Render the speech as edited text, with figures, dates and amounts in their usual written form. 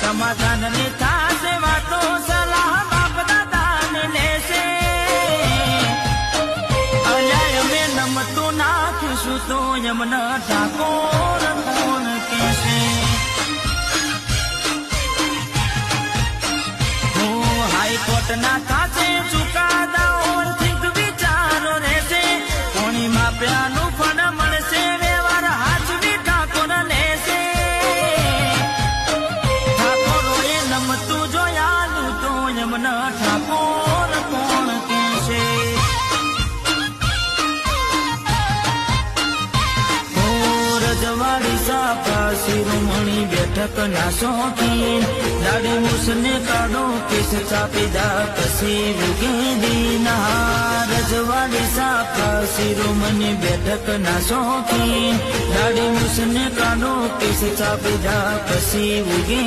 સમાધાન ને થાશે વાતો સલાહ બાપ દાદાને લેશે અલ્યા અમે નમતું નાખીશું તો યમના ઠાકોર કોણ કહેશે હાઈકોર્ટના થાશે ચુકાદાઓ થીક વિચારો રહેશે કોણી માપ્યાનું ફળ મળશે વ્યવહાર હાચવી ઠાકોર લેશે ઠાકોરોએ નમતું જોયાલું તો યમના ઠાકોર કોણ કહેશે રજવાડી સાપા શિરોમણી બેઠક ના શોખીન દાડી મુસને કાઢો કેસ ચાપીદા પછી વિગેદીના રજવાડી સાપા શિરોમણી બેઠક ના શોખીન દાડી મુસને કાઢો કેસ ચાપીદા પછી વિગે